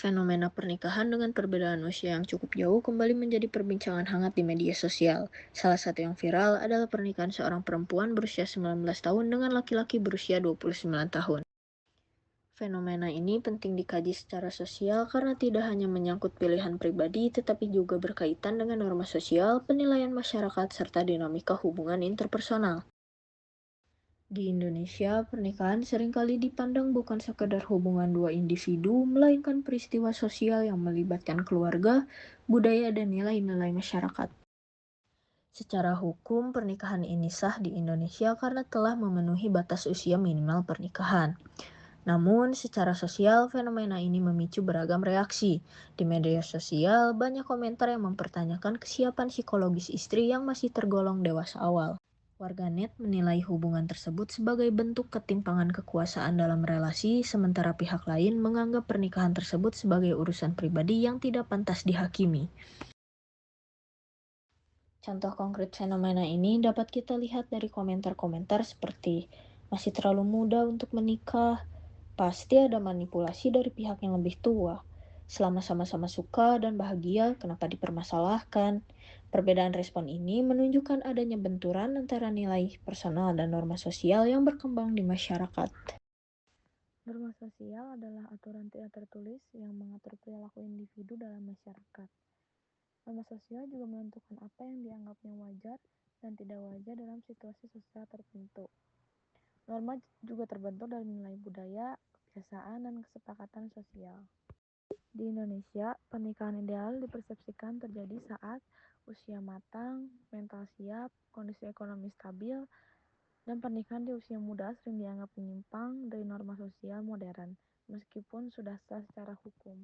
Fenomena pernikahan dengan perbedaan usia yang cukup jauh kembali menjadi perbincangan hangat di media sosial. Salah satu yang viral adalah pernikahan seorang perempuan berusia 19 tahun dengan laki-laki berusia 29 tahun. Fenomena ini penting dikaji secara sosial karena tidak hanya menyangkut pilihan pribadi, tetapi juga berkaitan dengan norma sosial, penilaian masyarakat, serta dinamika hubungan interpersonal. Di Indonesia, pernikahan seringkali dipandang bukan sekedar hubungan dua individu, melainkan peristiwa sosial yang melibatkan keluarga, budaya, dan nilai-nilai masyarakat. Secara hukum, pernikahan ini sah di Indonesia karena telah memenuhi batas usia minimal pernikahan. Namun, secara sosial, fenomena ini memicu beragam reaksi. Di media sosial, banyak komentar yang mempertanyakan kesiapan psikologis istri yang masih tergolong dewasa awal. Warganet menilai hubungan tersebut sebagai bentuk ketimpangan kekuasaan dalam relasi, sementara pihak lain menganggap pernikahan tersebut sebagai urusan pribadi yang tidak pantas dihakimi. Contoh konkret fenomena ini dapat kita lihat dari komentar-komentar seperti masih terlalu muda untuk menikah, pasti ada manipulasi dari pihak yang lebih tua. Selama sama-sama suka dan bahagia, kenapa dipermasalahkan? Perbedaan respon ini menunjukkan adanya benturan antara nilai personal dan norma sosial yang berkembang di masyarakat. Norma sosial adalah aturan tidak tertulis yang mengatur perilaku individu dalam masyarakat. Norma sosial juga menentukan apa yang dianggapnya wajar dan tidak wajar dalam situasi sosial tertentu. Norma juga terbentuk dari nilai budaya, kebiasaan, dan kesepakatan sosial. Di Indonesia, pernikahan ideal dipersepsikan terjadi saat usia matang, mental siap, kondisi ekonomi stabil, dan pernikahan di usia muda sering dianggap menyimpang dari norma sosial modern, meskipun sudah sah secara hukum.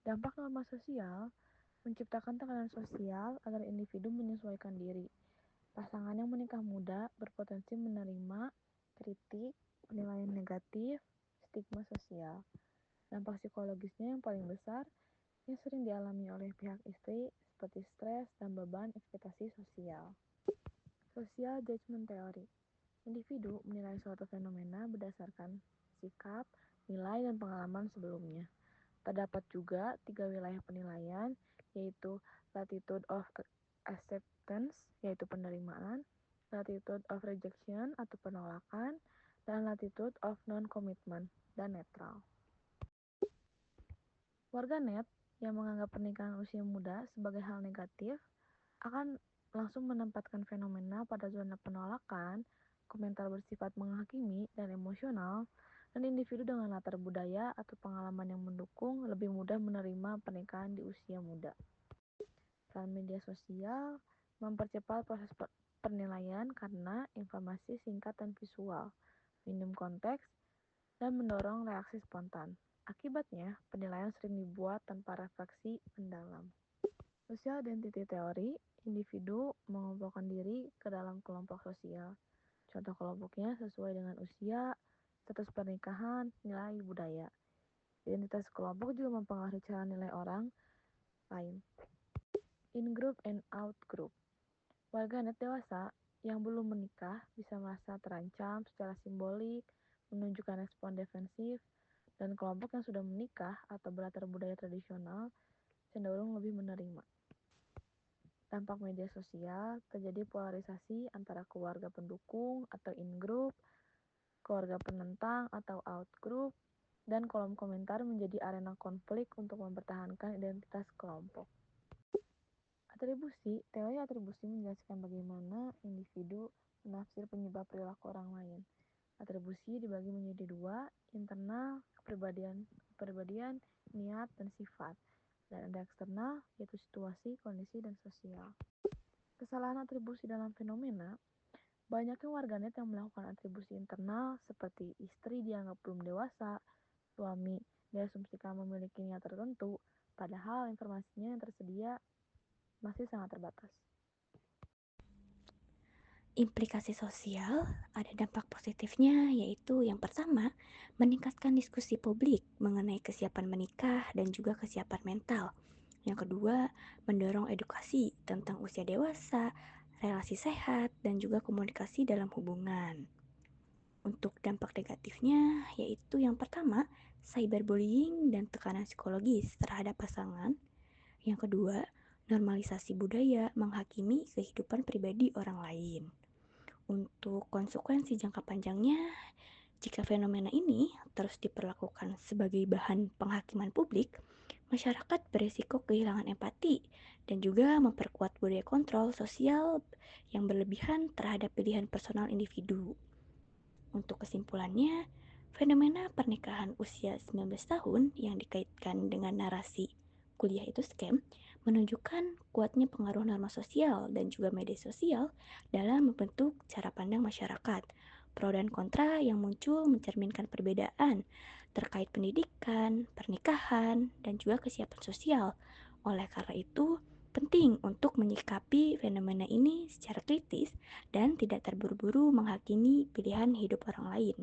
Dampak norma sosial menciptakan tekanan sosial agar individu menyesuaikan diri. Pasangan yang menikah muda berpotensi menerima kritik, penilaian negatif, stigma sosial. Dampak psikologisnya yang paling besar yang sering dialami oleh pihak istri seperti stres dan beban ekspektasi sosial. Social Judgment Theory. Individu menilai suatu fenomena berdasarkan sikap, nilai, dan pengalaman sebelumnya. Terdapat juga 3 wilayah penilaian, yaitu latitude of acceptance, yaitu penerimaan, latitude of rejection atau penolakan, dan latitude of non-commitment dan netral. Warganet yang menganggap pernikahan usia muda sebagai hal negatif akan langsung menempatkan fenomena pada zona penolakan, komentar bersifat menghakimi dan emosional, dan individu dengan latar budaya atau pengalaman yang mendukung lebih mudah menerima pernikahan di usia muda. Peran media sosial mempercepat proses penilaian karena informasi singkat dan visual, minim konteks, dan mendorong reaksi spontan. Akibatnya, penilaian sering dibuat tanpa refleksi mendalam. Social Identity Theory, individu mengumpulkan diri ke dalam kelompok sosial. Contoh kelompoknya sesuai dengan usia, status pernikahan, nilai budaya. Identitas kelompok juga mempengaruhi cara nilai orang lain. In-group and out-group. Warganet dewasa yang belum menikah bisa merasa terancam secara simbolik, menunjukkan respon defensif, dan kelompok yang sudah menikah atau berlatar budaya tradisional cenderung lebih menerima. Dampak media sosial, terjadi polarisasi antara keluarga pendukung atau in-group, keluarga penentang atau out-group, dan kolom komentar menjadi arena konflik untuk mempertahankan identitas kelompok. Atribusi, teori atribusi menjelaskan bagaimana individu menafsir penyebab perilaku orang lain. Atribusi dibagi menjadi dua, internal, kepribadian, niat, dan sifat. Dan ada eksternal, yaitu situasi, kondisi, dan sosial. Kesalahan atribusi dalam fenomena, banyaknya warganet yang melakukan atribusi internal seperti istri dianggap belum dewasa, suami diasumsikan memiliki niat tertentu, padahal informasinya yang tersedia masih sangat terbatas. Implikasi sosial ada dampak positifnya, yaitu yang pertama, meningkatkan diskusi publik mengenai kesiapan menikah dan juga kesiapan mental. Yang kedua, mendorong edukasi tentang usia dewasa, relasi sehat, dan juga komunikasi dalam hubungan. Untuk dampak negatifnya, yaitu yang pertama, cyberbullying dan tekanan psikologis terhadap pasangan. Yang kedua, normalisasi budaya menghakimi kehidupan pribadi orang lain. Untuk konsekuensi jangka panjangnya, jika fenomena ini terus diperlakukan sebagai bahan penghakiman publik, masyarakat beresiko kehilangan empati dan juga memperkuat budaya kontrol sosial yang berlebihan terhadap pilihan personal individu. Untuk kesimpulannya, fenomena pernikahan usia 19 tahun yang dikaitkan dengan narasi kuliah itu scam menunjukkan kuatnya pengaruh norma sosial dan juga media sosial dalam membentuk cara pandang masyarakat. Pro dan kontra yang muncul mencerminkan perbedaan terkait pendidikan, pernikahan, dan juga kesiapan sosial. Oleh karena itu, penting untuk menyikapi fenomena ini secara kritis dan tidak terburu-buru menghakimi pilihan hidup orang lain.